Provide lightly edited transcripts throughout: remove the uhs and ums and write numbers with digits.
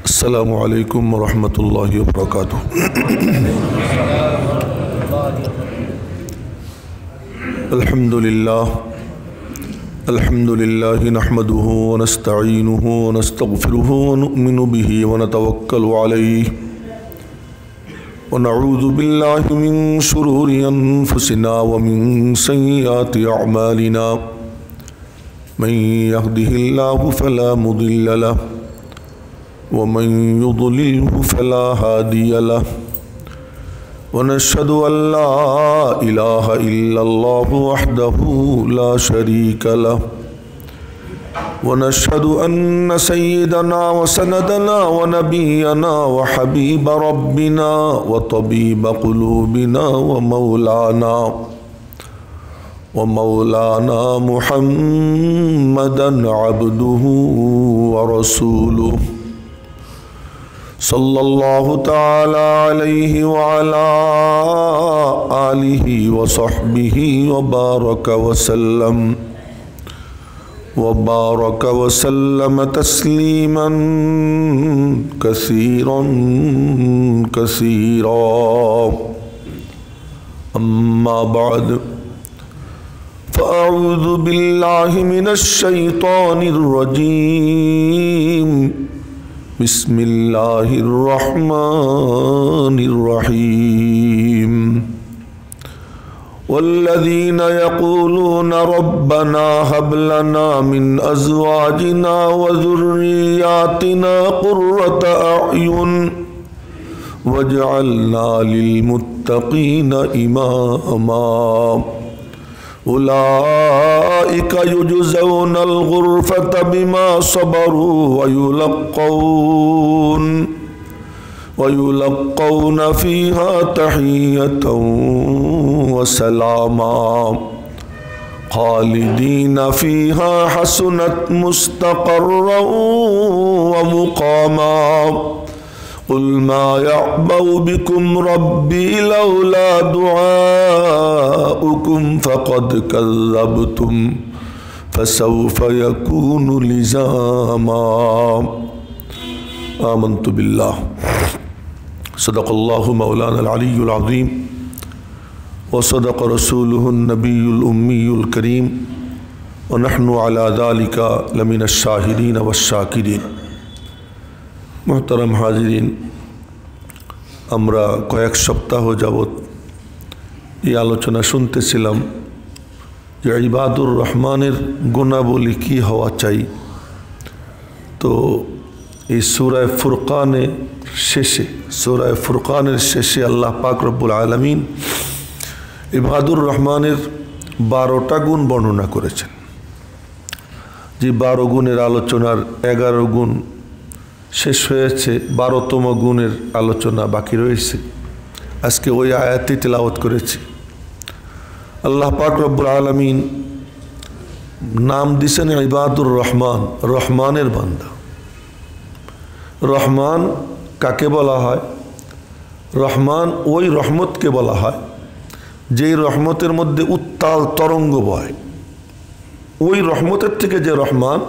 अस्सलामु अलैकुम वरहमतुल्लाहि वबरकातुह। अल्हम्दुलिल्लाह नहमदुहु व नस्तईनुहु व नस्तगफिरुहु व नु'मिनु बिही व नतवक्कलु अलैहि व नऊज़ु बिल्लाहि मिन शुरूरि अनफुसिना व मिन सय्यिआति अअमालिना। मन यहदिहिल्लाहु फला मुदिल्ल लहु व मन युद्लिलहु फला हादिय लहु। वनश्हदु अल्ला इलाहा इल्लल्लाहु वहदहु ला शरीक लहु वनश्हदु अन्न सय्यिदना व सनदना व नबियना व हबीब रब्बिना व तबीब क़ुलूबिना व मौलाना मुहम्मदन अब्दुहु व रसूलुहु सल्लल्लाहु तआला अलैहि व अला आलिहि व सहबिहि व बारक व सल्लम तस्लीमन कसीरन कसीरा। अम्मा बाद फ़अऊज़ु बिल्लाहि मिनश शैतानिर रजीम। बिस्मिल्लाहिर्रहमानिर्रहीम। वल्लज़ीन यक़ूलून रब्बना हब लना मिन अज़वाजिना व ज़ुर्रिय्यातिना क़ुर्रत अ'युन वजअलना लिलमुत्तक़ीन इमामा। उलाइका युजज़ौनल गुरफ़त बिमा सबरू वयुलक़्क़ौन फ़ीहा तहिय्यतन व सलामा ख़ालिदीन फ़ीहा हसुनत मुस्तक़र्रन व मुक़ामा। क़ुल मा यअबअु बिकुम रब्बी लौला दुआउकुम फ़क़द कज़्ज़बतुम फ़सौफ़ यकूनु लिज़ामा। आमन्तु बिल्लाह सदक़ल्लाहु मौलाना अल-अलियुल अज़ीम व सदक़ रसूलुहुन नबियुल उम्मियुल करीम व नहनु अला ज़ालिका लमिनश शाहिदीन वश-शाकिरीन। मोहतरम हाजिरीन, আমরা কয়েক সপ্তাহ যাবত এই আলোচনা শুনতেছিলাম যে ইবাদুর রহমানের গুণাবলী কী হওয়া চাই। তো এই সূরা ফুরকানের শেষে আল্লাহ পাক রব্বুল আলামিন ইবাদুর রহমানের 12টা গুণ বর্ণনা করেছেন। যে 12 গুণের আলোচনার 11 গুণ শেষ হয়েছে, 12তম গুণের আলোচনা বাকি রয়েছে। আজকে ওই আয়াতটি তেলাওয়াত করেছি। আল্লাহ পাক রব্বুল আলামিন নাম দিয়েছেন ইবাদুর রহমান, রহমানের বান্দা। রহমান কাকে বলা হয়? রহমান ওই রহমতকে বলা হয় যেই রহমতের মধ্যে উত্তাল তরঙ্গ বয়। ওই রহমতের থেকে যে রহমান,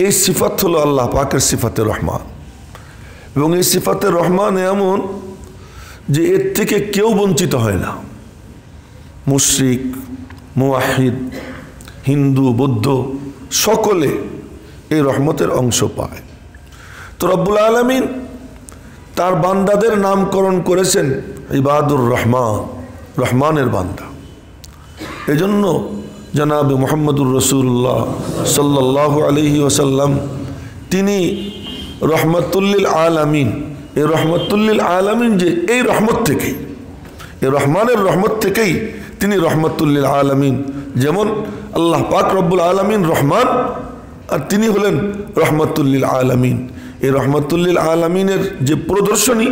এই সিফাত হলো আল্লাহ পাকের সিফাতে রহমান। এবং এই সিফাতে রহমান এমন যে এর থেকে কেউ বঞ্চিত হয় না। মুশরিক, মুওয়াহিদ, হিন্দু, বৌদ্ধ সকলে এই রহমতের অংশ পায়। তো রব্বুল আলামিন তার বান্দাদের নামকরণ করেছেন ইবাদুর রহমান, রহমানের বান্দা। এজন্য জনাবে মুহাম্মদুর রাসূলুল্লাহ সাল্লাল্লাহু আলাইহি ওয়াসাল্লাম তিনি রহমাতুল্লিল আলামিন। এই রহমাতুল্লিল আলামিন যে এই রহমত থেকেই, এই রহমানের রহমত থেকেই তিনি রহমাতুল্লিল আলামিন। যেমন আল্লাহ পাক রব্বুল আলামিন রহমান আর তিনি হলেন রহমাতুল্লিল আলামিন। এই রহমাতুল্লিল আলামিনের যে প্রদর্শনী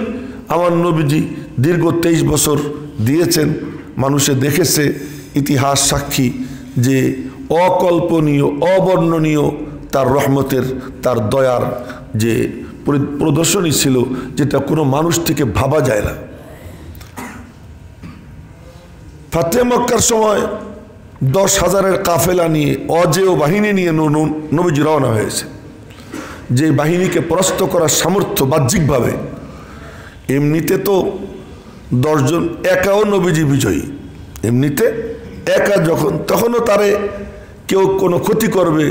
আমার নবীজি দীর্ঘ 23 বছর দিয়েছেন, মানুষে দেখেছে, ইতিহাস সাক্ষী যে অকল্পনীয়, অবর্ণনীয় তার রহমতের, তার দয়ার যে প্রদর্শনী ছিল, যেটা কোনো মানুষ থেকে ভাবা যায় না। ফাতে মক্কার সময় 10,000-এর কাফেলা নিয়ে অজেয় বাহিনী নিয়ে নবীজি রওনা হয়েছে। যে বাহিনীকে পরাস্ত করার সামর্থ্য বাহ্যিকভাবে, এমনিতে তো 10 জন একাও নবীজি বিজয়ী, এমনিতে একা যখন তখনও তারে কেউ কোনো ক্ষতি করবে,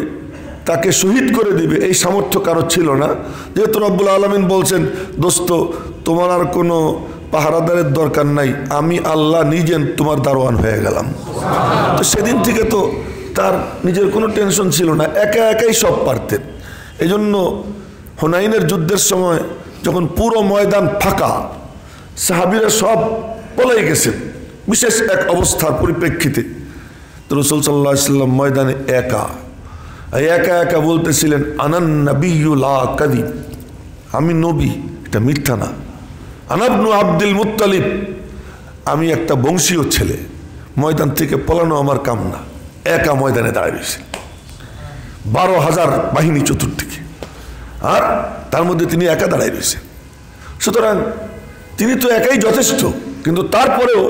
তাকে শহীদ করে দিবে এই সামর্থ্য কারো ছিল না। যেহেতু রব্বুল আলামিন বলছেন, দোস্ত তোমার আর কোনো পাহারাদারের দরকার নাই, আমি আল্লাহ নিজে তোমার দারোয়ান হয়ে গেলাম। তো সেদিন থেকে তো তার নিজের কোনো টেনশন ছিল না, একা একাই সব পারতেন। এই জন্য হুনাইনের যুদ্ধের সময় যখন পুরো ময়দান ফাঁকা, সাহাবীরা সব পলাই গেছেন বিশেষ এক অবস্থার পরিপ্রেক্ষিতে, তো রাসূল সাল্লাল্লাহু আলাইহি ওয়াসাল্লাম ময়দানে একা একা বলতেছিলেন, আনান নাবিয়্যু লা কাযিব, আমি নবী, এটা মিথ্যা না। আনা ইবনু আব্দুল মুত্তালিব, আমি একটা বংশীয় ছেলে, ময়দান থেকে পলানো আমার কাম না। একা ময়দানে দাঁড়িয়ে রয়েছে, 12,000 বাহিনী চতুর্দিকে, আর তার মধ্যে তিনি একা দাঁড়ায় রয়েছে। সুতরাং তিনি তো একাই যথেষ্ট, কিন্তু তারপরেও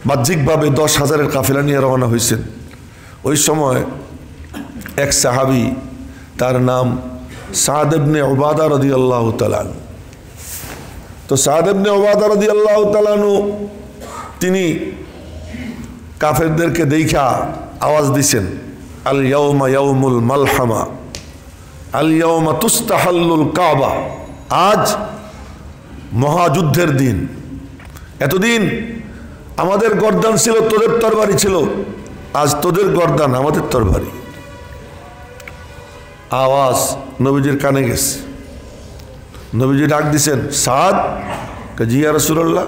বাহ্যিকভাবে 10,000-এর কাফেলা নিয়ে রওনা হয়েছেন। ওই সময় এক সাহাবী, তার নাম সাদ ইবনে উবাদা রাদিয়াল্লাহু তাআলা। তো সাদ ইবনে উবাদা রাদিয়াল্লাহু তাআলা তিনি কাফেরদেরকে দেখা আওয়াজ দিছেন, আল ইয়াউমা ইয়াউমুল মালহামা, আল ইয়াউমা তুস্তাহাল্লুল কাবা, আজ মহাযুদ্ধের দিন। এতদিন আমাদের গর্দান ছিল, তোদের তরবারি ছিল, আজ তোদের গর্দান আমাদের তরবারি। আওয়াজ নবীজির কানে গেছে, নবীজি ডাক দিছেন, সাদ, জি ইয়া রাসূলুল্লাহ,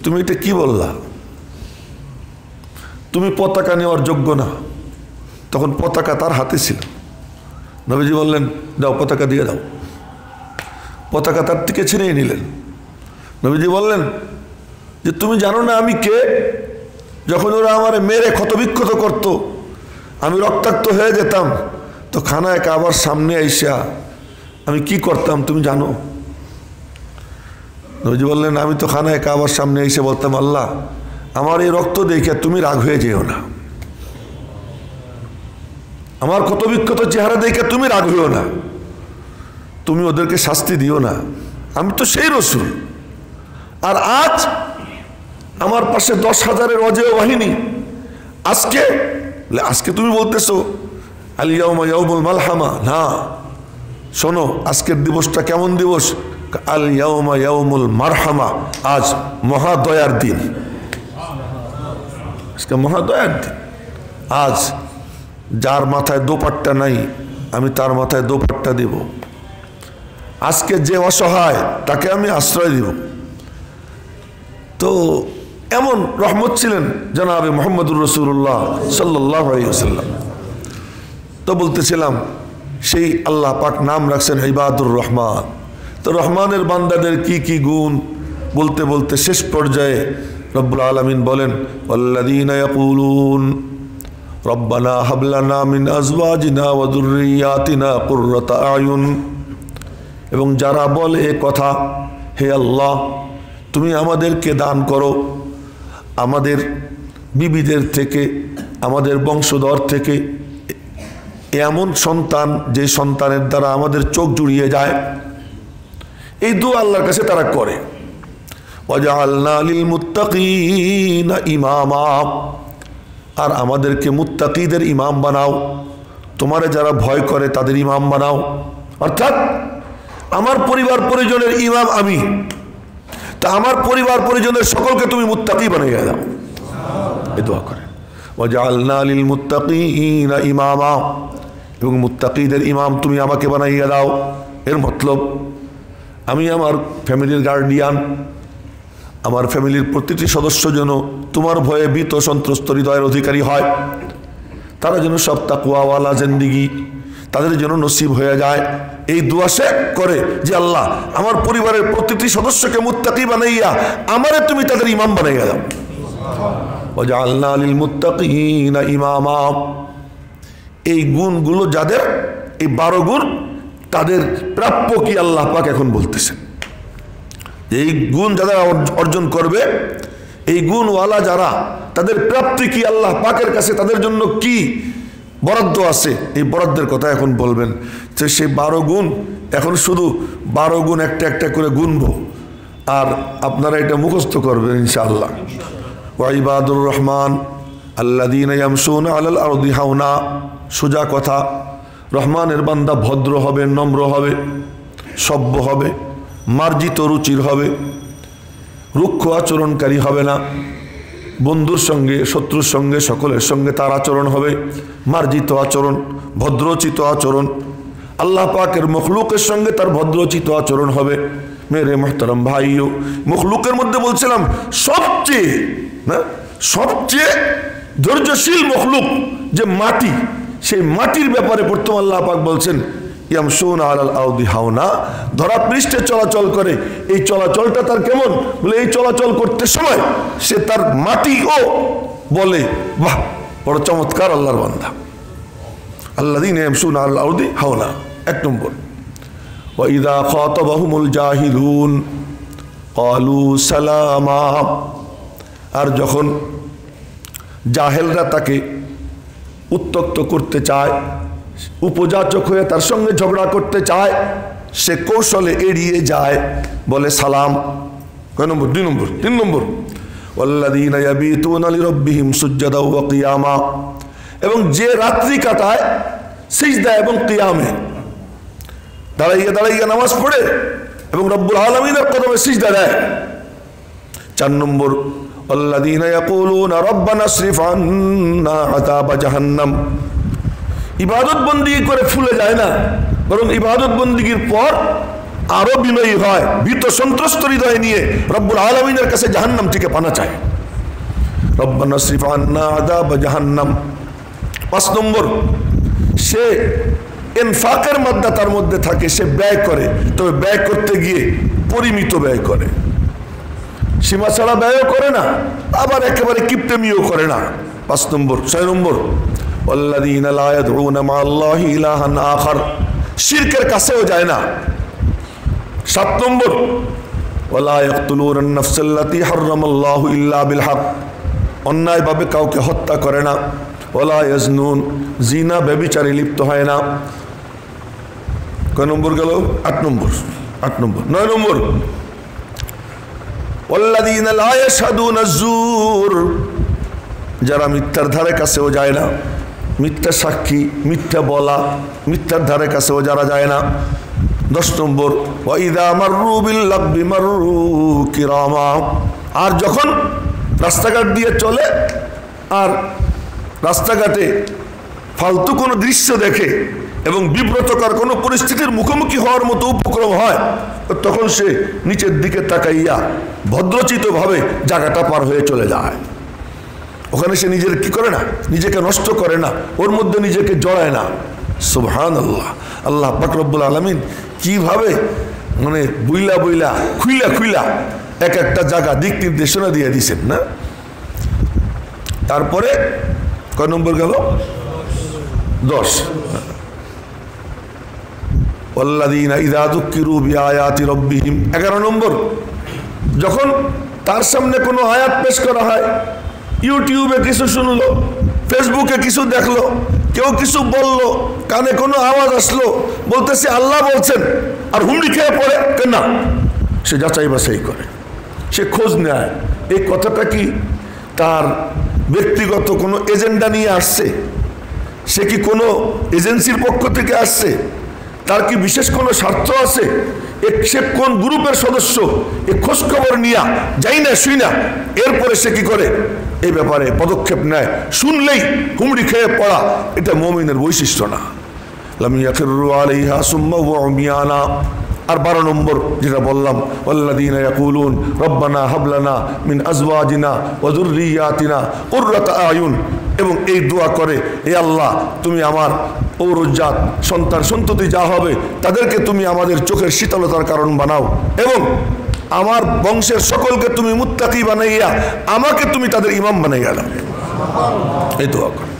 তুমি এটা কি বললা? তুমি পতাকা নেওয়ার যোগ্য না। তখন পতাকা তার হাতে ছিল। নবীজি বললেন, দাও পতাকা দিয়ে দাও। পতাকা তার থেকে ছিনিয়ে নিলেন। নবীজি বললেন যে তুমি জানো না আমি কে? যখন ওরা আমার মেরে ক্ষতবিক্ষত করত, আমি রক্তাক্ত হয়ে যেতাম, তো খানায় কাবার সামনে আইসা আমি কি করতাম তুমি জানো? নবীজি বললেন, আমি তো খানায় কাবার সামনে এসে বলতাম, আল্লাহ আমার এই রক্ত দেখে তুমি রাগ হয়ে যেও না, আমার ক্ষতবিক্ষত চেহারা দেখে তুমি রাগ হইও না, তুমি ওদেরকে শাস্তি দিও না, আমি তো সেই রসুল। আর আজ আমার পাশে 10,000-এর অজেয় বাহিনী, আজকে তুমি বলতেছো আল ইয়াউমা ইয়াউমুল মালহামা। না, শোনো আজকের দিবসটা কেমন দিবস? আল ইয়াউমা ইয়াউমুল মারহামা, আজ মহাদয়ার দিন। আজকে মহাদয়ার দিন। আজ যার মাথায় দোপাট্টা নাই, আমি তার মাথায় দোপাট্টা দেব। আজকে যে অসহায় তাকে আমি আশ্রয় দিব। তো এমন রহমত ছিলেন জনাবে মুহাম্মদুর রাসূলুল্লাহ সাল্লাল্লাহু আলাইহি ওয়াসাল্লাম। তো বলতেছিলাম, সেই আল্লাহ পাক নাম রাখছেন ইবাদুর রহমান। তো রহমানের বান্দাদের কি কি গুণ বলতে বলতে শেষ পর্যায়ে রব্বুল আলামিন বলেন, ওয়াল্লাযীনা ইয়াকুলুন রব্বানা হাব লানা মিন আজওয়াজিনা ওয়া যুররিয়াতিনা কুররাতা আয়ুন, এবং যারা বলে এ কথা, হে আল্লাহ তুমি আমাদেরকে দান করো আমাদের বিবিদের থেকে, আমাদের বংশধর থেকে এমন সন্তান যে সন্তানের দ্বারা আমাদের চোখ জুড়িয়ে যায়। এই দোয়া আল্লাহর কাছে তারা করে। ওয়াজআলনা লিল মুত্তাকিনা ইমামা, আর আমাদেরকে মুত্তাকিদের ইমাম বানাও, তোমারে যারা ভয় করে তাদের ইমাম বানাও। অর্থাৎ আমার পরিবার পরিজনের ইমাম আমি, তা আমার পরিবার পরিজনের সকলকে তুমি মুত্তাকি বানিয়ে দাও, এই দোয়া করে। ওয়াজআলনা লিল মুত্তাকিনা ইমামা, এবং মুত্তাকিদের ইমাম তুমি আমাকে বানাইয়া দাও। এর মতলব আমি আমার ফ্যামিলির গার্ডিয়ান, আমার ফ্যামিলির প্রতিটি সদস্য যেন তোমার ভয়ে ভীত সন্ত্রস্ত হৃদয়ের অধিকারী হয়, তারা যেন সব তাকওয়াওয়ালা জিন্দেগি তাদের যেন নসিব হয়ে যায়। এই দোয়া সে করে যে আল্লাহ আমার পরিবারের প্রতিটি সদস্যকে মুত্তাকি বানাইয়া আমারে তুমি তাদের ইমাম বানাইয়া দাও। ওয়াজআলনা লিল মুত্তাকিনা ইমামা, এই গুণগুলো যাদের, এই 12 গুণ, তাদের প্রাপ্য কি আল্লাহ পাক এখন বলতেছেন। এই গুণ যারা অর্জন করবে, এই গুণওয়ালা যারা তাদের প্রাপ্তি কি, আল্লাহ পাকের কাছে তাদের জন্য কি বরাদ্দ আছে, এই বরাদ্দের কথা এখন বলবেন। যে সেই 12 গুণ এখন শুধু 12 গুণ একটা একটা করে গুনবো, আর আপনারা এটা মুখস্থ করবেন ইনশাআল্লাহ। ওয়া ইবাদুর রহমান আল্লাযীনা ইয়ামশুনা আলাল আরদি হাওনা, সোজা কথা, রহমানের বান্দা ভদ্র হবে, নম্র হবে, সভ্য হবে, মার্জিত রুচির হবে, রুক্ষ আচরণকারী হবে না, বন্ধুর সঙ্গে শত্রুর সঙ্গে সকলের সঙ্গে তার আচরণ হবে মার্জিত আচরণ, ভদ্রচিত আচরণ। আল্লাহ পাকের মখলুকের সঙ্গে তার ভদ্রচিত আচরণ হবে। মেরে মোহতারাম ভাইও, মখলুকের মধ্যে বলছিলাম সবচেয়ে ধৈর্যশীল মখলুক যে মাটি, সেই মাটির ব্যাপারে প্রথম আল্লাহ পাক বলছেন ইয়ামশুনা আলাল আরদি হাওনা, ধরা পৃষ্ঠে চলাচল করে। এই চলাচলটা তার কেমন? বলে এই চলাচল করতে সময় সে তার মাটিও বলে বাহ বড় চমৎকার আল্লাহর বান্দা। আল্লাযীনা ইয়ামশুনা আলাল আরদি হাওনা, 1 নম্বর। ওয়া ইযা খাতাবাহুমুল জাহিলুন ক্বালু সালামা, আর যখন জাহেলরা তাকে উত্তক্ত করতে চায়, উপযাচক হয়ে তার সঙ্গে ঝগড়া করতে চায়, সে কৌশলে এড়িয়ে যায়, বলে সালাম। কয় নম্বর? 2 নম্বর। 3 নম্বর, ওয়াল্লাযীনা ইয়াবিতুনা লিরাব্বিহিম সুজদাও ওয়া কিয়ামা, এবং যে রাত্রি কাটায় সিজদা এবং কিয়ামে, দাঁড়াইয়া দাঁড়াইয়া নামাজ পড়ে এবং রব্বুল আলামিনের কদমে সিজদা দেয়। 4 নম্বর, ওয়াল্লাযীনা ইয়াকুলুনা রব্বানা ইসরিফ আন্না আযাবা জাহান্নাম, ইবাদত বন্দিগি করে ফুলে যায় না, বরং ইবাদত বন্দিগির পর আরো বিনয়ী হয়, ভীত সন্ত্রস্ত হৃদয় নিয়ে রব্বুল আলামিনের কাছে জাহান্নাম থেকে পানা চায়। রব্বানা ইসরিফ আন্না আযাবা জাহান্নাম। 5 নম্বর, সে ইনফাকের মাদ্দা তার মধ্যে থাকে, সে ব্যয় করে, তবে ব্যয় করতে গিয়ে পরিমিত ব্যয় করে, সীমা ছাড়া ব্যয়ও করে না, আবার একেবারে কিপটেমিও করে না। 5 নম্বর। 6 নম্বর, ওয়াল্লাযীনা লা ইয়াদউনা মা'আল্লাহি ইলাহান আখার, শিরকের কাছেও যায় না। 7 নম্বর, ওয়ালা ইয়াকতুলুনা আন-নাফসাল্লাতী হারামাল্লাহু ইল্লা বিল হক, অন্যায়ভাবে কাউকে হত্যা করে না। ওয়ালা ইয়াজনুন, জিনা ব্যভিচারে লিপ্ত হয় না। কয় নম্বর গেল? 8 নম্বর। 8 নম্বর। 9 নম্বর, ওয়াল্লাযীনা লা ইয়াশহাদুনা আয-যুর, যারা মিথ্যার ধারে কাছেও যায় না, মিথ্যা সাক্ষী, মিথ্যা বলা, মিথ্যার ধারে কাছেও যারা যায় না। 10 নম্বর, ওয়া ইযা মাররু বিল লাগবি মাররু কিরামা, আর যখন রাস্তাঘাট দিয়ে চলে আর রাস্তাঘাটে ফালতু কোনো দৃশ্য দেখে এবং বিব্রতকর কোনো পরিস্থিতির মুখোমুখি হওয়ার মতো উপক্রম হয়, তখন সে নিচের দিকে তাকাইয়া ভদ্রচিতভাবে জায়গাটা পার হয়ে চলে যায়। ওখানে সে নিজের কি করে না, নিজেকে নষ্ট করে না, ওর মধ্যে নিজেকে জড়ায় না। সুবহানাল্লাহ। আল্লাহ পাক রব্বুল আলামিন কিভাবে মানে বুইলা বুইলা খুইলা খুইলা এক একটা জায়গা দিক নির্দেশনা দিয়ে দিছেন না। তারপরে কয় নম্বর গেল? 10। ওয়াল্লাযীনা ইযা যুক্কিরু বিআয়াতি রাব্বিহিম। 11 নম্বর, যখন তার সামনে কোনো আয়াত পেশ করা হয়, ইউটিউবে কিছু শুনলো, ফেসবুকে কিছু দেখলো, কেউ কিছু বললো, কানে কোনো আওয়াজ আসলো, বলতেছে আল্লাহ বলছেন, আর হুমড়ি খেয়ে পড়ে কেন? সে যাচাই বাছাই করে, সে খোঁজ নেয় এই কথাটা কি তার ব্যক্তিগত কোনো এজেন্ডা নিয়ে আসছে, সে কি কোনো এজেন্সির পক্ষ থেকে আসছে, তার কি বিশেষ কোনো স্বার্থ আছে, সে কোন গ্রুপের সদস্য, এ খোঁজ খবর নিয়া যাই না শুই না, এরপরে সে কি করে এই ব্যাপারে পদক্ষেপ নেয়। শুনলেই হুমড়ি খেয়ে পড়া এটা মুমিনের বৈশিষ্ট্য না। লাম ইয়াখিরু আলাইহা সুম্মা ওয়া উমিয়ানা। আর 12 নম্বর যেটা বললাম, ওয়াল্লাযীনা ইয়াকুলুন রব্বানা হাব লানা মিন আজওয়াজিনা ওয়া যুররিয়াতিনা কুররাতা আয়ুন, এবং এই দোয়া করে, হে আল্লাহ তুমি আমার ঔরজাত সন্তান সন্ততি যা হবে তাদেরকে তুমি আমাদের চোখের শীতলতার কারণ বানাও, এবং আমার বংশের সকলকে তুমি মুত্তাকি বানাইয়া আমাকে তুমি তাদের ইমাম বানাইয়া দাও। এই দোয়া করে।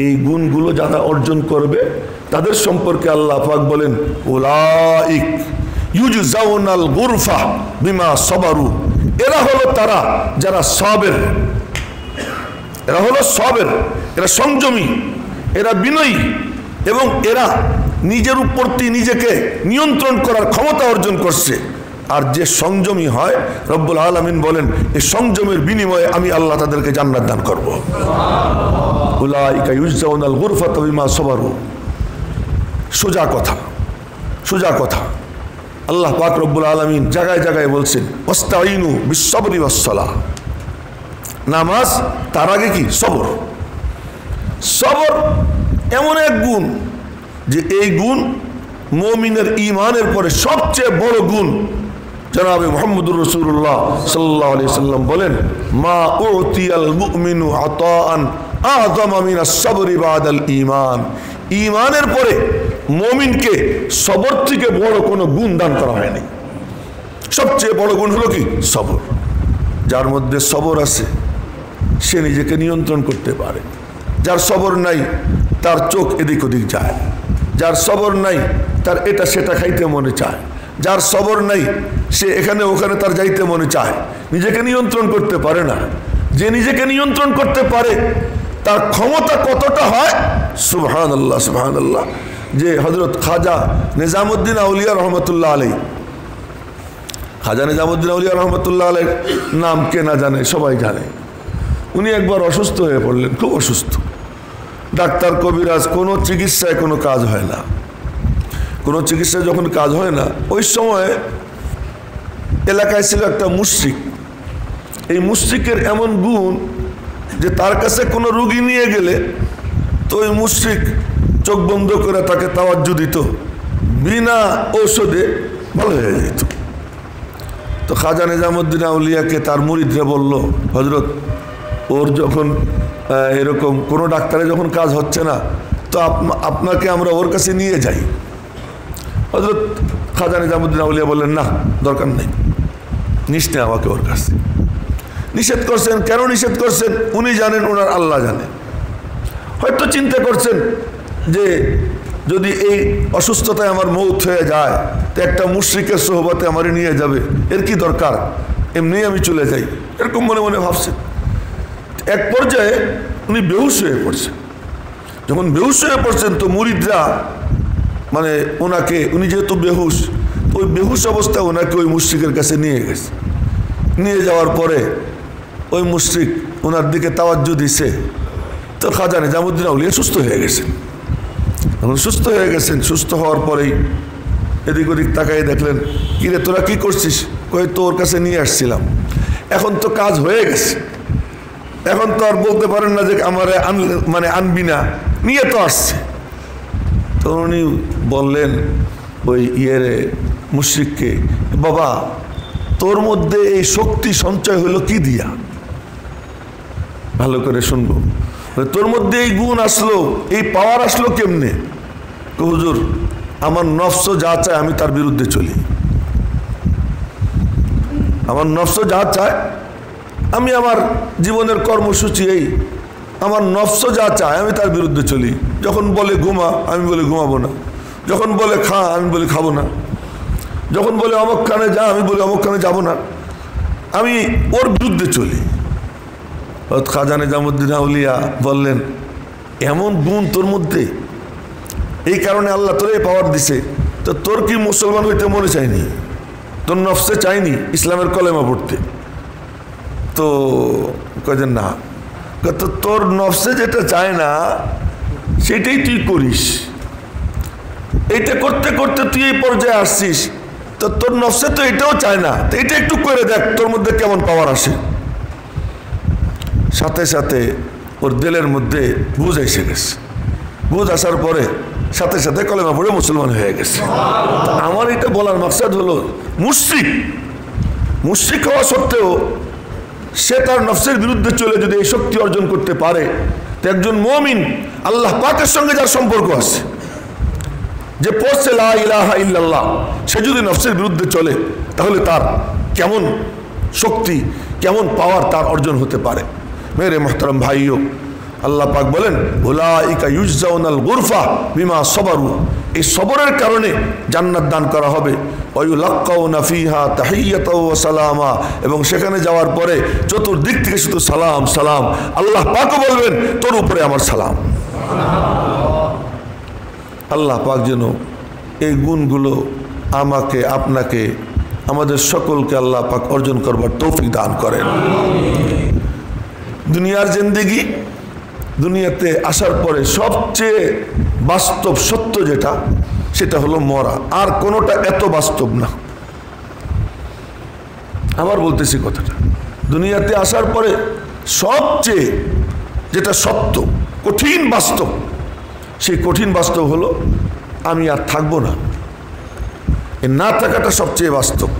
এই গুণগুলো যারা অর্জন করবে তাদের সম্পর্কে আল্লাহ পাক বলেন, উলাইক ইউজজাউনাল গুরফা বিমা সাবারু, এরা হলো তারা যারা সাবের, এরা হলো সবের, এরা সংযমী, এরা বিনয়ী, এবং এরা নিজের উপর নিজেকে নিয়ন্ত্রণ করার ক্ষমতা অর্জন করছে। আর যে সংযমী হয়, রব্বুল আলামিন বলেন এই সংযমের বিনিময়ে আমি আল্লাহ তাদেরকে জান্নাত দান করব। উলাইকা ইউজাউনাল গুরফাতা বিমা সাবারু। সোজা কথা, সোজা কথা। আল্লাহ পাক রব্বুল আলামিন জায়গায় জায়গায় বলছেন ওয়াস্তাইনু বিস-সাবরি ওয়াস-সালাহ। নামাজ, তার আগে কি? সবর। সবর এমন এক গুণ যে এই গুণ মুমিনের ঈমানের পরে সবচেয়ে বড় গুণ। জনাবে মুহাম্মদুর রাসূলুল্লাহ সাল্লাল্লাহু আলাইহি সাল্লাম বলেন মা উতিয়াল মুমিনু আতাআন আযমা মিনাস সাবরি বাদাল ঈমান। ঈমানের পরে মুমিনকে সবর থেকে বড় কোনো গুণ দান করা হয়নি। সবচেয়ে বড় গুণ হলো কি? সবর। যার মধ্যে সবর আছে সে নিজেকে নিয়ন্ত্রণ করতে পারে। যার সবর নাই তার চোখ এদিক ওদিক যায়। যার সবর নাই তার এটা সেটা খাইতে মনে চায়। যার সবর নাই সে এখানে ওখানে তার যাইতে মনে চায়, নিজেকে নিয়ন্ত্রণ করতে পারে না। যে নিজেকে নিয়ন্ত্রণ করতে পারে তার ক্ষমতা কতটা হয়! সুবহানাল্লাহ, সুবহানাল্লাহ। যে হযরত খাজা নিজামুদ্দিন আউলিয়া রহমতুল্লাহ আলাইহি, খাজা নিজামুদ্দিন আউলিয়া রহমতুল্লাহ আলাইহির নাম কে না জানে? সবাই জানে। উনি একবার অসুস্থ হয়ে পড়লেন, খুব অসুস্থ। ডাক্তার কবিরাজ কোনো চিকিৎসায় কোনো কাজ হয় না। কোনো চিকিৎসায় যখন কাজ হয় না, ওই সময় এলাকায় ছিল একটা মুশরিক। এই মুশরিকের এমন গুণ যে তার কাছে কোনো রুগী নিয়ে গেলে তো ওই মুশরিক চোখ বন্ধ করে তাকে তাওয়াজ্জু দিত, বিনা ঔষধে ভালো হয়ে যেত। তো খাজা নিজামুদ্দিন আউলিয়াকে তার মুরিদরা বলল, হযরত ওর যখন এরকম কোনো ডাক্তারে যখন কাজ হচ্ছে না, তো আপনাকে আমরা ওর কাছে নিয়ে যাই। হযরত খাজা নিজামুদ্দিন আউলিয়া বললেন না, দরকার নেই, নিস নে আমাকে ওর কাছে। নিষেধ করছেন। কেন নিষেধ করছেন? উনি জানেন, ওনার আল্লাহ জানে। হয়তো চিন্তা করছেন যে যদি এই অসুস্থতায় আমার মৌত হয়ে যায় তো একটা মুশরিকের সোহবতে আমারে নিয়ে যাবে, এর কি দরকার, এমনি আমি চলে যাই, এরকম মনে মনে ভাবছেন। এক পর্যায়ে উনি বেহুশ হয়ে পড়ছেন। যখন বেহুশ হয়ে পড়ছেন তো মুরিদরা মানে ওনাকে, উনি যেহেতু বেহুশ, ওই বেহুশ অবস্থায় ওনাকে ওই মুশরিকের কাছে নিয়ে গেছে। নিয়ে যাওয়ার পরে ওই মুশরিক ওনার দিকে তাওয়াজ্জু দিছে। তো খাজা নিজামুদ্দিন আউলিয়া সুস্থ হয়ে গেছেন। এখন সুস্থ হয়ে গেছেন, সুস্থ হওয়ার পরেই এদিক ওদিক তাকাই দেখলেন, কিরে তোরা কি করছিস? কই তো ওর কাছে নিয়ে আসছিলাম। এখন তো কাজ হয়ে গেছে, এখন তো আর বলতে পারেন না যে আমার মানে আনবি না, নিয়ে তো আসছে। তো উনি বললেন ওই মুশরিককে, বাবা তোর মধ্যে এই শক্তি সঞ্চয় হলো কি দিয়া? ভালো করে শুনবো। তোর মধ্যে এই গুণ আসলো, এই পাওয়ার আসলো কেমনে? হুজুর আমার নফস যা চায় আমি তার বিরুদ্ধে চলি। আমার নফস যা চায়, আমি আমার জীবনের কর্মসূচি এই, আমার নফস যা চায় আমি তার বিরুদ্ধে চলি। যখন বলে ঘুমা, আমি বলি ঘুমাবো না। যখন বলে খা, আমি বলি খাবো না। যখন বলে অমুক খানে যা, আমি বলি অমুক খানে যাবো না। আমি ওর বিরুদ্ধে চলি। খাজা নিজামুদ্দিন আউলিয়া বললেন, এমন গুণ তোর মধ্যে, এই কারণে আল্লাহ তোর এই পাওয়ার দিছে। তো তোর কি মুসলমান হইতে মনে চায়নি? তোর নফসে চাইনি ইসলামের কলেমা পড়তে? তো কয়েছেন না, তো তোর নফসে যেটা চায় না সেটাই তুই করিস। এইটা করতে করতে তুই এই পর্যায়ে আসছিস, তো তোর নফসে তো এটাও চায় না, তো এটা একটু করে দেখ তোর মধ্যে কেমন পাওয়ার আসে। সাথে সাথে ওর দিলের মধ্যে বুঝ এসে গেছে। বুঝ আসার পরে সাথে সাথে কলেমা পড়ে মুসলমান হয়ে গেছে। আমার এটা বলার মাকসাদ হলো, মুশরিক হওয়া সত্ত্বেও সে তার নফসের বিরুদ্ধে চলে যদি এই শক্তি অর্জন করতে পারে, তো একজন মুমিন আল্লাহ পাকের সঙ্গে যার সম্পর্ক আছে, যে পড়ছে লা ইলাহা ইল্লাল্লাহ, সে যদি নফসের বিরুদ্ধে চলে তাহলে তার কেমন শক্তি, কেমন পাওয়ার তার অর্জন হতে পারে। মেরে মোহতারাম ভাইও, আল্লাহ পাক বলেন উলাইকা ইউজাউনাল গুরফা বিমা সাবারু। এই সবরের কারণে জান্নাত দান করা হবে। ওয়ায়ুলাক্কাউনা ফিহা তাহিয়াতাও ওয়া সালামা, এবং সেখানে যাওয়ার পরে চতুর্দিক থেকে শুধু সালাম সালাম। আল্লাহ পাকও বলবেন তোর উপরে আমার সালাম। আল্লাহ পাক যেন এই গুণগুলো আমাকে, আপনাকে, আমাদের সকলকে আল্লাহ পাক অর্জন করবার তৌফিক দান করেন। দুনিয়ার জিন্দেগি, দুনিয়াতে আসার পরে সবচেয়ে বাস্তব সত্য যেটা, সেটা হলো মরা। আর কোনোটা এত বাস্তব না। আবার বলতেছি কথাটা, দুনিয়াতে আসার পরে সবচেয়ে যেটা সত্য, কঠিন বাস্তব, সেই কঠিন বাস্তব হলো আমি আর থাকবো না। এ না থাকাটা সবচেয়ে বাস্তব।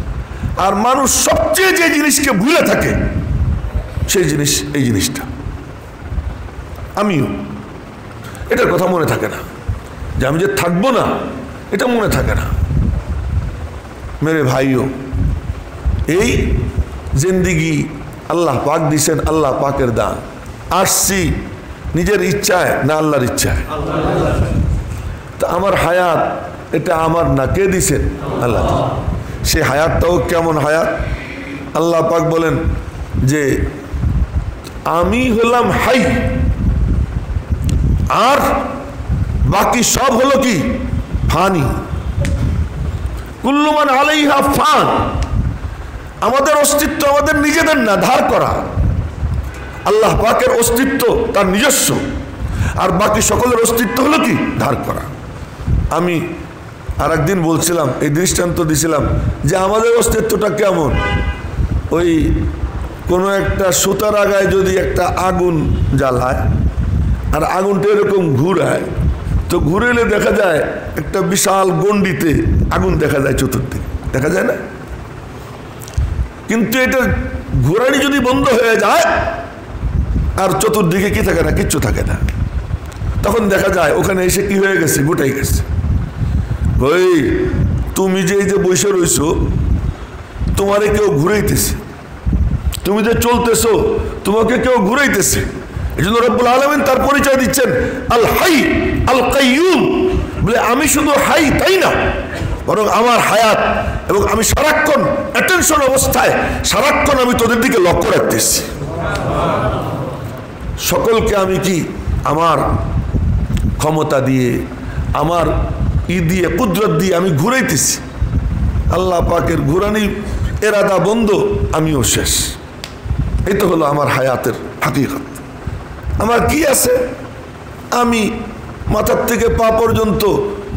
আর মানুষ সবচেয়ে যে জিনিসকে ভুলে থাকে সেই জিনিস এই জিনিসটা। আমিও এটার কথা মনে থাকে না, যে আমি যে থাকবো না এটা মনে থাকে না। মেরে ভাইও, এই জিন্দিগি আল্লাহ পাক দিছেন, আল্লাহ পাকের দান। আসছি নিজের ইচ্ছায় না আল্লাহর ইচ্ছায়? তা আমার হায়াত এটা আমার না, কে দিছেন? আল্লাহ। সে হায়াতটাও কেমন হায়াত? আল্লাহ পাক বলেন যে আমি হলাম হাই, আর বাকি সব হলো কি ফানি। কুল্লু মান আলাইহা ফান। আমাদের অস্তিত্ব আমাদের নিজেদের না, ধার করা। আল্লাহ পাকের অস্তিত্ব তার নিজস্ব, আর বাকি সকলের অস্তিত্ব হলো কি ধার করা। আমি আর একদিন বলছিলাম, এই দৃষ্টান্ত দিছিলাম যে আমাদের অস্তিত্বটা কেমন। ওই কোনো একটা সুতার আগায় যদি একটা আগুন জ্বালায় আর আগুনটা এরকম ঘুরায়, তো ঘুরেলে দেখা যায় একটা বিশাল গণ্ডিতে আগুন দেখা যায়, চতুর্দিকে দেখা যায় না? কিন্তু এটা ঘোরানি যদি বন্ধ হয়ে যায় আর চতুর্দিকে কি থাকে না, কিচ্ছু থাকে না, তখন দেখা যায় ওখানে এসে কি হয়ে গেছে, গোটাই গেছে। ওই তুমি যে এই যে বসে রইছো, তোমারে কেউ ঘুরাইতেছে। তুমি যে চলতেছো, তোমাকে কেউ ঘুরাইতেছে। এই জন্য রব্বুল আলামিন তার পরিচয় দিচ্ছেন আল হাই আল কাইয়ুম, বলে আমি শুধু হাই তাই না, বরং আমার হায়াত, এবং আমি সারাক্ষণ অ্যাটেনশন অবস্থায়, সারাক্ষণ আমি তোদের দিকে লক্ষ্য রাখতেছি। সকলকে আমি কি আমার ক্ষমতা দিয়ে, আমার দিয়ে, কুদরত দিয়ে আমি ঘুরাইতেছি। আল্লাহ পাকের ঘুরানি এরাদা বন্ধ, আমিও শেষ। এই তো হলো আমার হায়াতের হাকিকত। আমার কি আছে? আমি মাথার থেকে পা পর্যন্ত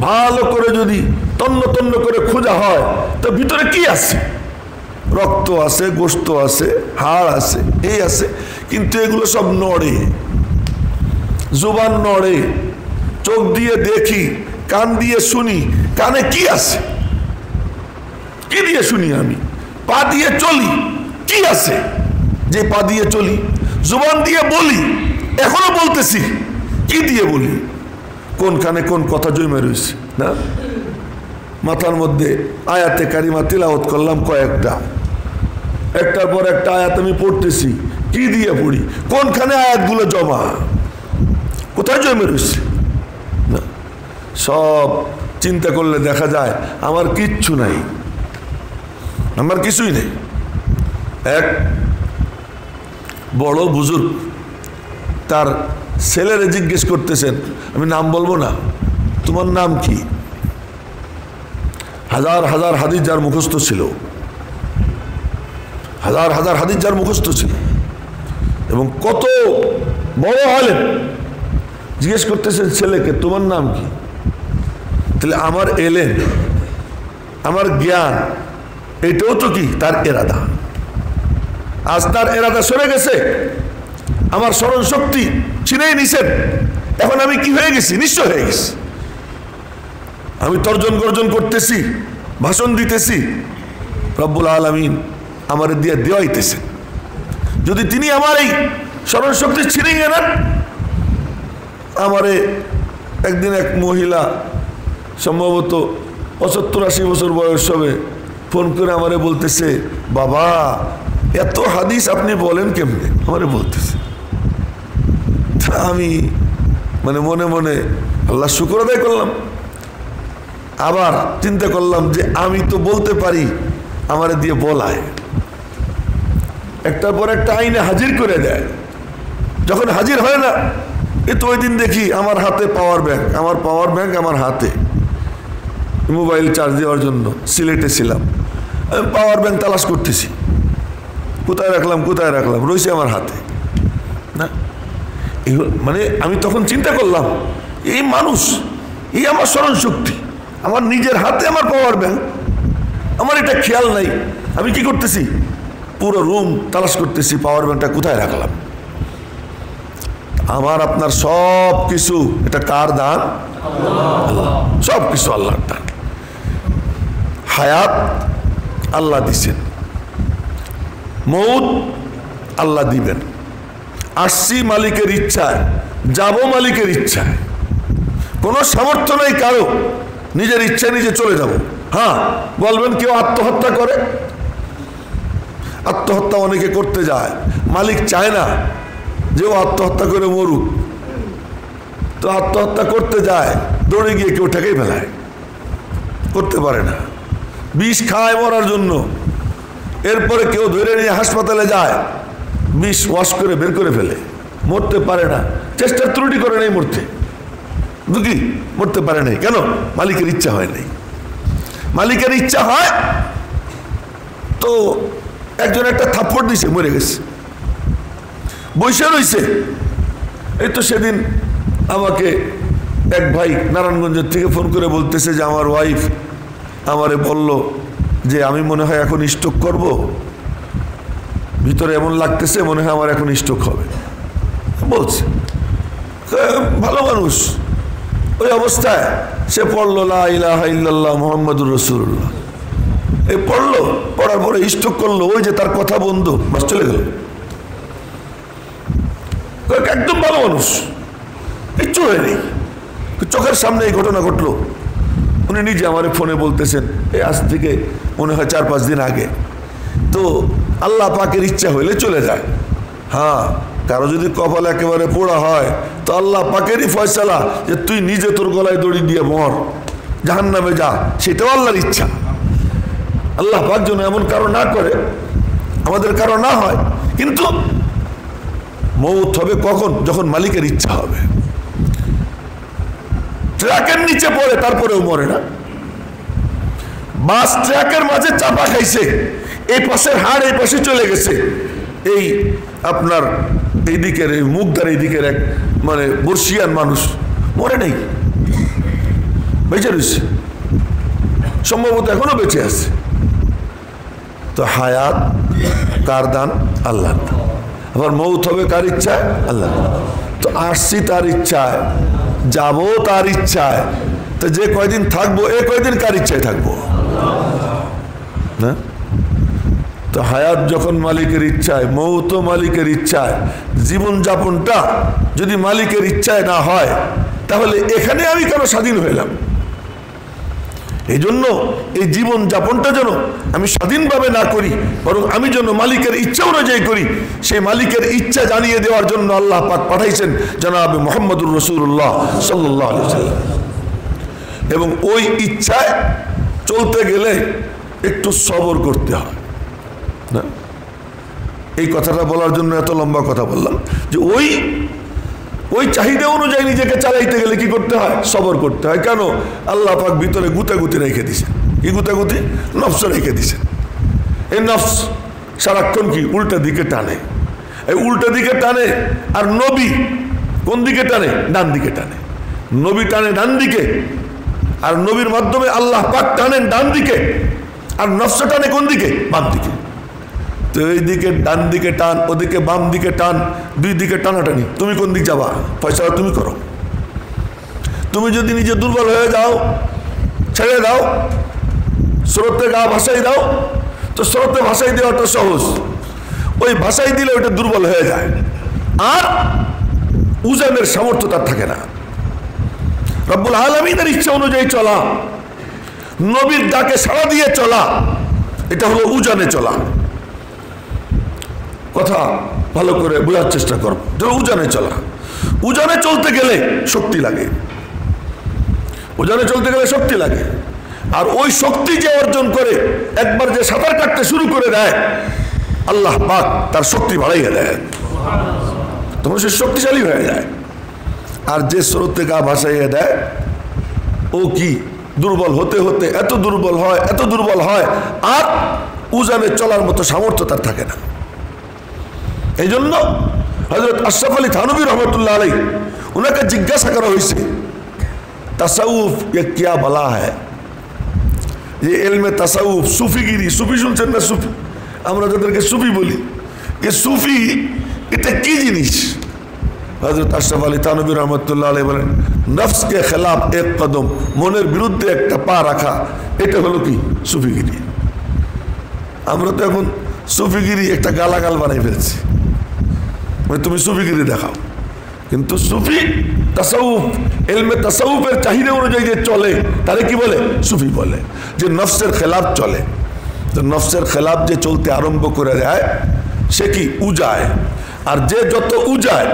ভালো করে যদি তন্ন তন্ন করে খোঁজা হয়, তো ভিতরে কি আছে? রক্ত আছে, গোশত আছে, হাড় আছে, এই আছে, কিন্তু এগুলো সব নড়ে, জুবান নড়ে, চোখ দিয়ে দেখি, কান দিয়ে শুনি, কানে কি আছে? কি দিয়ে শুনি আমি? পা দিয়ে চলি, কি আছে যে পা দিয়ে চলি? জুবান দিয়ে বলি, এখনো বলতেছি, কি দিয়ে বলি? কোন কানে কোন কথা জমে রয়েছে না? মাথার মধ্যে আয়াতে কারিমা তিলাওয়াত করলাম কয়েকটা, একটার পর একটা আয়াত আমি পড়তেছি, কি দিয়ে পড়ি? কোনখানে আয়াতগুলো জমা, কোথায় জমে রয়েছে? না, সব চিন্তা করলে দেখা যায় আমার কিচ্ছু নাই, আমার কিছুই নেই। এক বড় বুজুর্গ তার ছেলেরে জিজ্ঞেস করতেছেন, আমি নাম বলবো না, তোমার নাম কি? হাজার হাজার হাদিস যার মুখস্থ ছিল, হাজার হাজার হাদিস যার মুখস্থ ছিল, এবং কত বড় আলেম, জিজ্ঞেস করতেছেন ছেলেকে তোমার নাম কি? তাহলে আমার এলেম, আমার জ্ঞান, এটাও তো কি তার এরাদা। আজ তার এরাদা সরে গেছে, আমার স্মরণ শক্তি ছিনিয়ে নিছেন, এখন আমি কি হয়ে গেছি? নিঃস্ব হয়ে গেছি। আমি তর্জন গর্জন করতেছি, ভাষণ দিতেছি, রব্বুল আলামিন আমার দিয়ে দেওয়াইতেছেন। যদি তিনি আমার এই স্মরণ শক্তি ছিনিয়ে নেন, আমারে একদিন এক মহিলা, সম্ভবত ৭৫-৮০ বছর বয়স হবে, ফোন করে আমারে বলতেছে, বাবা এত হাদিস আপনি বলেন কেমনে? আমারে বলতেছে। আমি মনে মনে আল্লাহ শুকর আদায় করলাম আবার চিন্তা করলাম যে আমি তো বলতে পারি, আমারে দিয়ে বলায়, একটার পর একটা আইনে হাজির করে দেয়। যখন হাজির হয় না, এ তো ওই দিন দেখি আমার হাতে পাওয়ার ব্যাংক, আমার হাতে, মোবাইল চার্জ দেওয়ার জন্য সিলেটে ছিলাম, আমি পাওয়ার ব্যাংক তালাশ করতেছি, কোথায় রাখলাম রয়েছে আমার হাতে না। মানে আমি তখন চিন্তা করলাম, এই মানুষ, এই আমার স্মরণ শক্তি, আমার নিজের হাতে আমার পাওয়ার ব্যাংক, আমার এটা খেয়াল নাই। আমি কি করতেছি, পুরো রুম তালাশ করতেছি, পাওয়ার ব্যাংকটা কোথায় রাখলাম। আমার আপনার সব কিছু এটা কার দান? আল্লাহ। সব কিছু আল্লাহর দান। হায়াত আল্লাহ দিছেন, মৌত আল্লাহ দিবেন। আসছি মালিকের ইচ্ছায়, যাব মালিকের ইচ্ছায়। কোনো সামর্থ্য নেই কারো নিজের ইচ্ছায় নিজে চলে যাব। হ্যাঁ, বলবেন কেউ আত্মহত্যা করে, আত্মহত্যা অনেকে করতে যায়, মালিক চায় না যে ও আত্মহত্যা করে মরুক, তো আত্মহত্যা করতে যায়, দৌড়ে গিয়ে কেউ ঠেকেই ফেলায়, করতে পারে না, বিষ খায় মরার জন্য। এরপরে কেউ ধরে নিয়ে হাসপাতালে যায়, বিষ ওয়াশ করে বের করে ফেলে, মরতে পারে না, চেষ্টার ত্রুটি করে নেই মরতে, বুঝলি, মরতে পারে নাই। কেন? মালিকের ইচ্ছা হয় নাই। মালিকের ইচ্ছা হয় তো একজন একটা থাপ্পড় দিছে, মরে গেছে, বসে রয়েছে। এই তো সেদিন আমাকে এক ভাই নারায়ণগঞ্জের থেকে ফোন করে বলতেছে যে আমার ওয়াইফ আমারে বলল যে আমি মনে হয় এখন স্ট্রোক করব, ভিতরে এমন লাগতেছে মনে হয় আমার এখন স্ট্রোক হবে, বলছে। ভালো মানুষ, ওই অবস্থায় সে পড়লো লা ইলাহা ইল্লাল্লাহ মুহাম্মাদুর রাসূলুল্লাহ, এই পড়লো, পড়ার পরে স্ট্রোক করলো। ওই যে তার কথা বন্ধ, বাস চলে গেল। একদম ভালো মানুষ, কিচ্ছু হয়নি, চোখের সামনে এই ঘটনা ঘটলো। উনি নিজে আমার ফোনে বলতেছেন, এই আজ থেকে মনে হয় 4-5 দিন আগে। তো আল্লাহ পাকের ইচ্ছা হইলে চলে যায়। হ্যাঁ, কারো যদি কপাল একেবারে পোড়া হয় তো আল্লাহ পাকেরই ফয়সালা যে তুই নিজে তোর গলায় দড়ি দিয়ে মর, জাহান্নামে যা, সেটাও আল্লাহর ইচ্ছা। আল্লাহ পাক যেন এমন কারো না করে, আমাদের কারো না হয়। কিন্তু মৌত হবে কখন? যখন মালিকের ইচ্ছা হবে। ট্রাকের নিচে পড়ে তারপরেও মরে না, বাস ট্রাকের মাঝে চাপা খাইছে, এই পাশের হাড় এই পাশে চলে গেছে, এই আপনার এই দিকের এই মুখদার এই দিকের এক মানে বর্ষিয়ান মানুষ মরে নেই, বেঁচে রয়েছে, সম্ভবত এখনো বেঁচে আছে। তো হায়াত কার দান? আল্লাহ। আবার মৌত হবে কার ইচ্ছায়? আল্লাহ। তো আসছি তার ইচ্ছায়, যাবো তার ইচ্ছায়। তো যে কয়দিন থাকবো, এ কয়দিন কার ইচ্ছায় থাকবো না? তো হায়াত যখন মালিকের ইচ্ছায়, মৌত মালিকের ইচ্ছায়, জীবনযাপনটা যদি মালিকের ইচ্ছায় না হয় তাহলে এখানে আমি কেন স্বাধীন হইলাম? এই জন্য এই জীবনযাপনটা যেন আমি স্বাধীনভাবে না করি, বরং আমি যেন মালিকের ইচ্ছা অনুযায়ী করি। সেই মালিকের ইচ্ছা জানিয়ে দেওয়ার জন্য আল্লাহ পাক পাঠাইছেন জনাবে মুহাম্মদুর রাসূলুল্লাহ সাল্লাল্লাহু আলাইহি ওয়াসাল্লাম। এবং ওই ইচ্ছায় চলতে গেলে একটু সবর করতে হয় না। এই কথাটা বলার জন্য এত লম্বা কথা বললাম যে ওই চাহিদা অনুযায়ী নিজেকে চালাইতে গেলে কি করতে হয়? সবর করতে হয়। কেন? আল্লাহ পাক ভিতরে গুতাগুতি রেখে দিছে। কি গুতাগুতি? নফস রেখে দিছে। এই নফস সারাক্ষণ কি উল্টা দিকে টানে, এই উল্টা দিকে টানে। আর নবী কোন দিকে টানে? ডান দিকে টানে। নবী টানে ডান দিকে, আর নবীর মাধ্যমে আল্লাহ পাক টানেন ডান দিকে, আর নফস টানে কোন দিকে? বাম দিকে। তো এই দিকে ডান দিকে টান, ওদিকে বাম দিকে টান, দুই দিকে টানাটানি। তুমি কোন দিক যাবা? ফয়সালা তুমি করো। তুমি যদি নিজে দুর্বল হয়ে যাও, ছেড়ে দাও, স্রোতে গা ভাসাই দাও, তো স্রোতে ভাসাই দেওয়াটা সহজ। ওই ভাসাই দিলে ওইটা দুর্বল হয়ে যায়, আর উজানের সামর্থ্য তার থাকে না। রব্বুল আলামিনের ইচ্ছা অনুযায়ী চলা, নবীর ডাকে সাড়া দিয়ে চলা, এটা হলো উজানে চলা। কথা ভালো করে বোঝার চেষ্টা করব। উজানে চলা, উজানে চলতে গেলে শক্তি লাগে। উজানে চলতে গেলে শক্তি লাগে, আর ওই শক্তি যে অর্জন করে একবার যে সাঁতার কাটতে শুরু করে দেয়, আল্লাহ পাক তার শক্তি বাড়াইয়া দেয়, তখন সে শক্তিশালী হয়ে যায়। আর যে স্রোতে গা ভাসাইয়া দেয়, ও কি দুর্বল হতে হতে এত দুর্বল হয়, এত দুর্বল হয়, আর উজানে চলার মতো সামর্থ্য তার থাকে না। এই জন্য হযরত আশরাফ আলী থানভী রহমতুল্লাহ আলাইহি উনাকে জিজ্ঞাসা করা হয়েছে, তাসাউফ ये क्या भला है? ये इल्मे তাসাউফ, সুফিগিরি, সুফি শুনছেন না? সুফি, আমরা যাদেরকে সুফি বলি, এই সুফি এটা কি জিনিস? হযরত আশরাফ আলী থানভী রহমতুল্লাহ আলাইহি বলেন, নফস কে খেলাফ এক কদম, মনের বিরুদ্ধে একটা পা রাখা, এটা হলো কি সুফিগিরি। আমরা তো এখন সুফিগিরি একটা গালাগাল বানাই ফেলছি, মানে তুমি সুফিগিরি দেখাও। কিন্তু সুফি তাসাউফ, ইলমে তাসাউফের চাহিদা অনুযায়ী যে চলে তারে কি বলে? সুফি বলে। যে নফসের খেলাফ চলে, তো নফসের খেলাফ যে চলতে আরম্ভ করে দেয় সে কি উজায়। আর যে যত উজায়,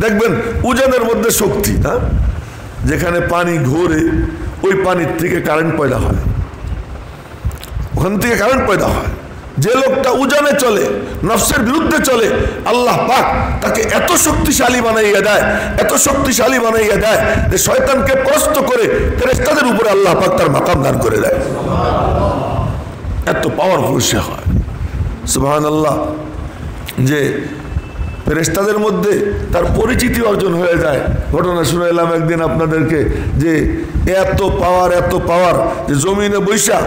দেখবেন উজানের মধ্যে শক্তি, হ্যাঁ, যেখানে পানি ঘোরে ওই পানির থেকে কারেন্ট পয়দা হয়, ওখান থেকে কারেন্ট পয়দা হয়। যে লোকটা উজানে চলে, নফসের বিরুদ্ধে চলে, আল্লাহ পাক তাকে এত শক্তিশালী বানাইয়া দেয়, এত শক্তিশালী বানাইয়া দেয় যে শয়তানকে পরাস্ত করে ফেরেশতাদের উপরে আল্লাহ পাক তার মাকাম দান করে দেয়। এত পাওয়ারফুল সে হয়, সুবহানাল্লাহ। যে ফেরেশতাদের মধ্যে তার পরিচিতি অর্জন হয়ে যায়। ঘটনা শুনে এলাম একদিন আপনাদেরকে, যে এত পাওয়ার যে জমিনে বৈশা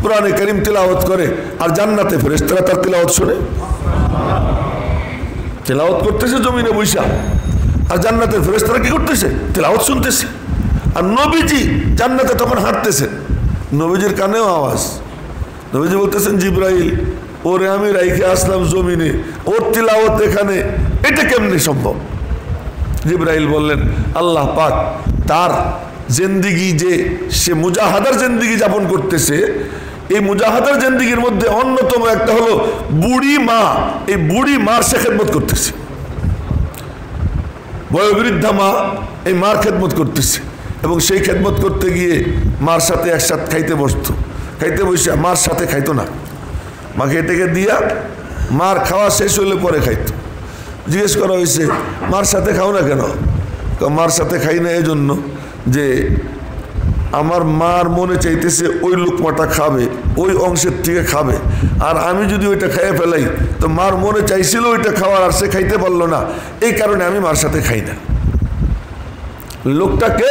কোরআনে কারীম তিলাওয়াত করে, আর জান্নাতে ফেরেশতারা তার তিলাওয়াত শুনে। তিলাওয়াত করতেছে জমিনে বৈশা, আর জান্নাতের ফেরেশতারা কি করতেছে? তিলাওয়াত শুনতেছে। আর নবীজি জান্নাতে তখন হাঁটতেছেন, নবীজির কানেও আওয়াজ। নবীজি বলতেছেন, জিবরাইল, ওরে আমি রাইখে আসলাম জমিনে, ওর তিলাওয়াত এখানে, এটা কেমনে সম্ভব? জিবরাইল বললেন, আল্লাহ পাক তার জিন্দিগি, যে সে মুজাহাদার জিন্দিগি যাপন করতেছে, এই মুজাহাদার জিন্দিগির মধ্যে অন্যতম একটা হলো বুড়ি মা। এই বুড়ি মার সে খেদমত করতেছে, বয়োবৃদ্ধা মা, এই মার খেদমত করতেছে। এবং সেই খেদমত করতে গিয়ে মার সাথে একসাথে খাইতে বসতো, খাইতে বসে মার সাথে খাইতো না, মাকে এটাকে দিয়া মার খাওয়া শেষ হইলে পরে খাইতো। জিজ্ঞেস করা হয়েছে, মার সাথে খাও না কেন? মার সাথে খাই না এই জন্য যে আমার মার মনে চাইতেছে ওই লোকমাটা খাবে, ওই অংশের থেকে খাবে, আর আমি যদি ওইটা খাইয়ে ফেলাই তো মার মনে চাইছিল ওইটা খাওয়ার, আর সে খাইতে পারলো না, এই কারণে আমি মার সাথে খাই না। লোকটাকে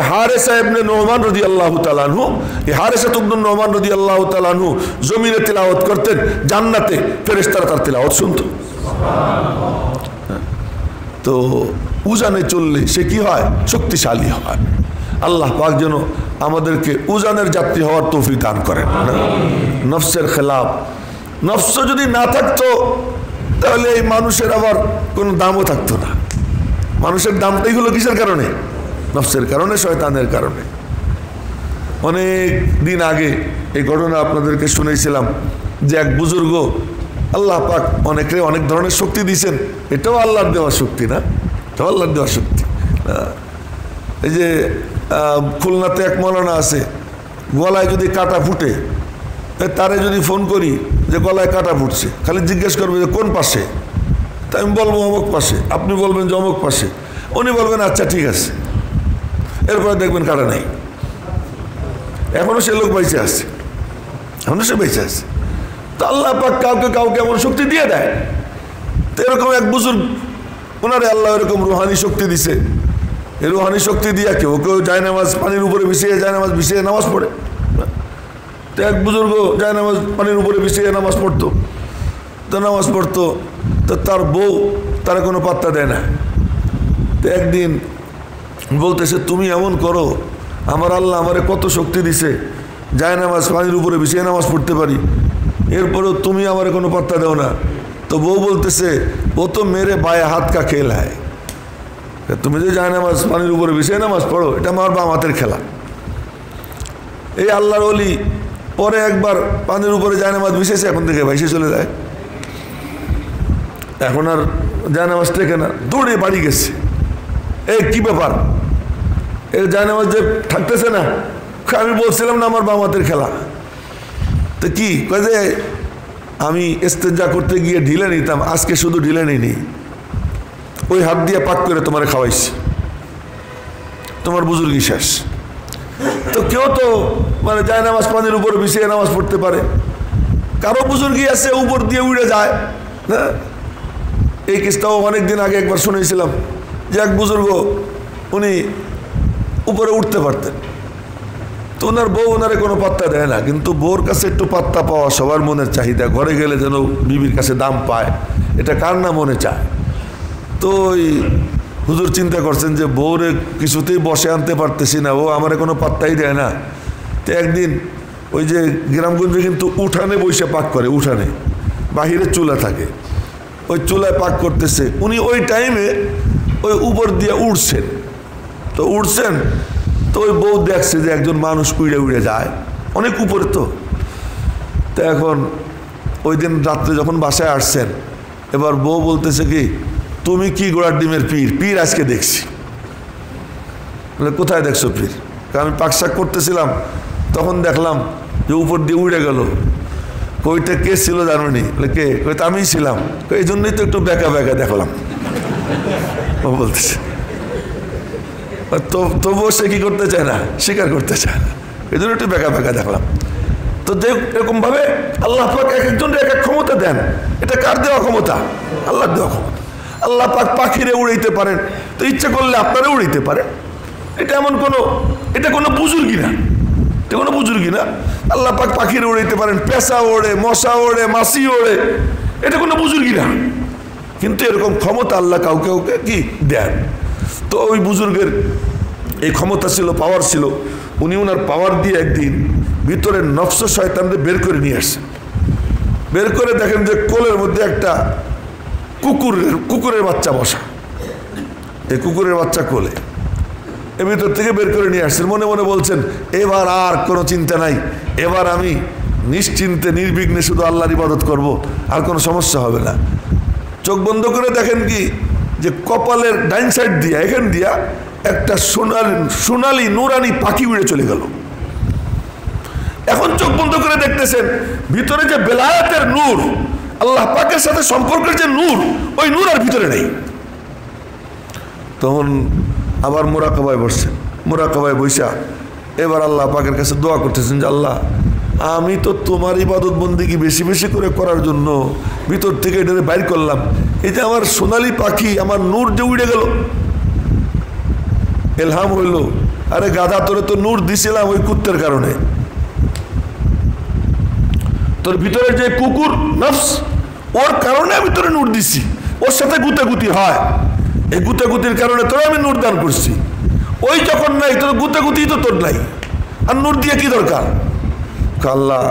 হারেসা ইবনে নোমান রাদিয়াল্লাহু তাআলা আনহু, এই হারেসা ইবনে নোমান রাদিয়াল্লাহু তাআলা আনহু জমিনে তিলাওয়াত করতেন, জান্নাতে ফেরেশতারা তার তিলাওয়াত শুনতো। তো উজানে চললে সে কি হয়? শক্তিশালী হয়। আল্লাহ পাক যেন আমাদেরকে উজানের যাত্রী হওয়ার তৌফিক দান করেন। নফসের খেলাফ, নফস যদি না থাকতো তাহলে এই মানুষের আবার কোনো দামও থাকতো না। মানুষের দামটাই হলো কিসের কারণে? নফসের কারণে, শয়তানের কারণে। অনেক দিন আগে এই ঘটনা আপনাদেরকে শুনেছিলাম যে এক বুজুর্গ, আল্লাহ পাক অনেকে অনেক ধরনের শক্তি দিয়েছেন, এটাও আল্লাহর দেওয়া শক্তি না? এটাও আল্লাহর দেওয়া শক্তি। এই যে খুলনাতে এক মৌলানা আছে, গলায় যদি কাটা ফুটে, তারে যদি ফোন করি যে গলায় কাটা ফুটছে, খালি জিজ্ঞেস করবে যে কোন পাশে, তাই আমি বলবো অমুক পাশে, আপনি বলবেন যে অমুক পাশে, উনি বলবেন আচ্ছা ঠিক আছে, এরপরে দেখবেন কাটা নাই। এখনো সে লোক বেঁচে আছে, এখনো সে বেঁচে আছে। তো আল্লাহ পাক কাউকে কাউকে এমন শক্তি দিয়ে দেয়। তো এরকম এক বুজুর্গ, ওনারে আল্লাহ এরকম রুহানি শক্তি দিছে। এই রুহানি শক্তি দিয়া কেউ কেউ জায়নামাজ পানির উপরে ভিজিয়ে জায়নামাজ ভিজিয়ে নামাজ পড়ে। তো এক বুজুর্গ জায়নামাজ পানির উপরে ভিজিয়ে নামাজ পড়তো। তো নামাজ পড়তো, তো তার বউ তারা কোনো পাত্তা দেয় না। তো একদিন বলতেছে, তুমি এমন করো, আমার আল্লাহ আমারে কত শক্তি দিছে, জায়নামাজ পানির উপরে ভিজিয়ে নামাজ পড়তে পারি, এরপরেও তুমি আমারে কোনো পাত্তা দাও না। তো বউ বলতেছে, ও তো মেরে বায়ে হাত কা খেল হয়, তুমি যে জায়নামাজ পানির উপরে ভিজিয়ে নামাজ পড়ো, এটা আমার বাম হাতের খেলা। এই আল্লাহর ওলি পরে একবার পানির উপরে জায়নামাজ ভিজেছে, এখন থেকে ভাইসে চলে যায়, এখন আর জায়নামাজ টেকে না, দৌড়ে বাড়ি গেছে। এই কি ব্যাপার? এই জায়নামাজ যে থাকতেছে না, আমি বলছিলাম না আমার বাম হাতের খেলা, তো কি কয় যে আমি ইস্তেঞ্জা করতে গিয়ে ঢিলে নিতাম, আজকে শুধু ঢিলে নিই, ওই হাত দিয়ে পাক করে তোমার খাওয়াইছি, তোমার বুজুর্গি শেষ। তো কেউ তো মানে জায়নামাজ পানির উপরে বিছিয়ে নামাজ পড়তে পারে, কারো বুজুর্গি আছে উপর দিয়ে উড়ে যায়। হ্যাঁ, এই কিস্তাও অনেকদিন আগে একবার শুনেছিলাম যে এক বুজুর্গ উনি উপরে উঠতে পারতেন, তো ওনার বউ ওনারে কোনো পাত্তা দেয় না, কিন্তু বউর কাছে একটু পাত্তা পাওয়া সবার মনের চাহিদা, ঘরে গেলে যেন বিবির কাছে দাম পায়, এটা কার না মনে চায়। তো ওই হুজুর চিন্তা করছেন যে বউরে কিছুতেই বসে আনতে পারতেছি না, ও আমার কোনো পাত্তাই দেয় না। তো একদিন ওই যে গ্রামগঞ্জে কিন্তু উঠানে বসে পাক করে, উঠানে বাহিরে চুলা থাকে, ওই চুলায় পাক করতেছে, উনি ওই টাইমে ওই উপর দিয়ে উঠছেন। তো উঠছেন, তো ওই বউ দেখছে যে একজন মানুষ উড়ে উড়ে যায় অনেক উপরে। তো এখন ওই দিন রাত্রে যখন বাসায় আসছেন, এবার বউ বলতেছে কি, তুমি কি গোড়ার ডিমের পীর? পীর আজকে দেখছি। বলে কোথায় দেখছো পীর? আমি পাকশাক করতেছিলাম, তখন দেখলাম যে উপর দিয়ে উড়ে গেল। কইটা কে ছিল জানুনি? বলে কে? কইটা আমিই ছিলাম। এই জন্যই তো একটু বেঁকা বেঁকা দেখলাম। ও বলতেছে, তবুও সে কি করতে চায় না, স্বীকার করতে চায় না, এই জন্য একটু বেঁকা বেঁকা দেখলাম। তো যে এরকম ভাবে আল্লাহ পাক এক একজনের এক এক ক্ষমতা দেন। এটা কার দেওয়া ক্ষমতা? আল্লাহর দেওয়া ক্ষমতা। আল্লাহ পাক পাখিরে উড়াইতে পারেন, তো ইচ্ছা করলে আপনারা উড়াইতে পারেন। এটা এমন কোনো, এটা কোনো বুজুর্গি না, এটা কোনো বুজুর্গি না। আল্লাহ পাক পাখিরে উড়াইতে পারেন, পেঁচা ওড়ে, মশা ওড়ে, মাছি ওড়ে, এটা কোনো বুজুর্গি না। কিন্তু এরকম ক্ষমতা আল্লাহ কাউকে কাউকে কি দেন। তো ওই বুজুর্গের এই ক্ষমতা ছিল, পাওয়ার ছিল। উনি ওনার পাওয়ার দিয়ে একদিন ভিতরের নফস শয়তানদের বের করে নিয়ে আসছেন। বের করে দেখেন যে কোলের মধ্যে একটা কুকুরের বাচ্চা বসা, এই কুকুরের বাচ্চা কোলে, এর ভিতর থেকে বের করে নিয়ে আসছেন। মনে মনে বলছেন, এবার আর কোনো চিন্তা নাই, এবার আমি নিশ্চিন্তে নির্বিঘ্নে শুধু আল্লাহর ইবাদত করব, আর কোনো সমস্যা হবে না। চোখ বন্ধ করে দেখেন কি যে কপালের ডাইন সাইড দিয়া, এখান দিয়া একটা সোনালি নুরানি পাখি উড়ে চলে গেল। এখন চোখ বন্ধ করে দেখতেছেন ভিতরে যে বেলায়েতের নূর, আল্লাহ পাকের সাথে সম্পর্কের যে নূর, ওই নূর আর ভিতরে নেই। তখন আবার মুরাকাবায় বসছেন, মুরাকাবায় বৈশা এবার আল্লাহ পাকের কাছে দোয়া করতেছেন যে আল্লাহ, আমি তো তোমার ইবাদত বন্দেগী বেশি বেশি করে করার জন্য ভিতর থেকে এটাকে বাইর করলাম, এই যে আমার সোনালি পাখি, আমার নূর যে উড়ে গেল। এলহাম হইল, আরে গাধা, তোরে তো নূর দিছিলাম ওই কুত্তের কারণে। তোর ভিতরে যে কুকুর নফস, ওর কারণে আমি তোরে নূর দিছি, ওর সাথে গুতাগুতি হয়, এই গুতাগুতির কারণে তোরে আমি নূর দান করছি। ওই যখন নাই, তোর গুতাগুতি তো তোর নাই, আর নূর দিয়ে কি দরকার? আল্লাহ,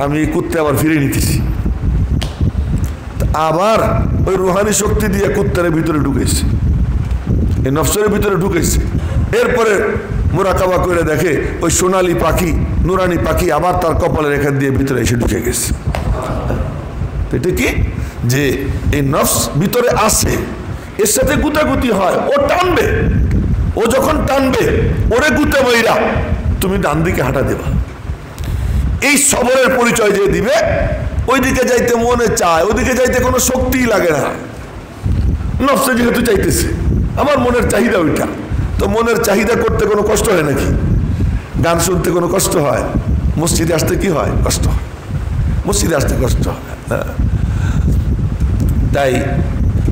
আমি এই কুত্তে আবার ফিরে নিতেছি। আবার ওই রুহানি শক্তি দিয়ে কুত্তারের ভিতরে ঢুকেছে, এই নফসের ভিতরে ঢুকেছে। এরপরে মুরাকাবা করে দেখে ওই সোনালি পাখি, নুরানি পাখি আবার তার কপালের এখান দিয়ে ভিতরে এসে ঢুকে গেছে। এটা কি যে এই নফস ভিতরে আসে, এর সাথে গুতাগুতি হয়, ও টানবে, ও যখন টানবে ওরে গুতে বইরা তুমি ডান দিকে হাঁটা দেবা। এই সবরের পরিচয় দিয়ে দিবে, ওইদিকে যাইতে মনে চায়, ওইদিকে যাইতে কোনো শক্তিই লাগে না। নফসে যেহেতু চাইতেছে, আমার মনের চাহিদা ওইটা, তো মনের চাহিদা করতে কোনো কষ্ট হয় নাকি? গান শুনতে কোনো কষ্ট হয়? মসজিদে আসতে কি হয়? কষ্ট হয়, মসজিদে আসতে কষ্ট হয়। তাই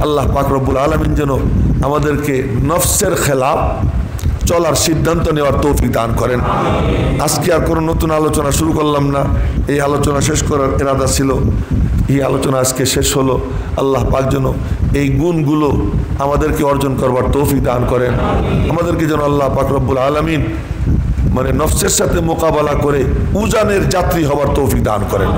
আল্লাহ পাক রব্বুল আলামিন যেন আমাদেরকে নফসের খেলাফ চলার সিদ্ধান্ত নেওয়ার তৌফিক দান করেন। আজকে আর কোনো নতুন আলোচনা শুরু করলাম না, এই আলোচনা শেষ করার ইরাদা ছিল, এই আলোচনা আজকে শেষ হলো। আল্লাহ পাক যেন এই গুণগুলো আমাদেরকে অর্জন করবার তৌফিক দান করেন। আমাদেরকে যেন আল্লাহ পাক রব্বুল আলামিন মানে নফসের সাথে মোকাবেলা করে উজানের যাত্রী হবার তৌফিক দান করেন।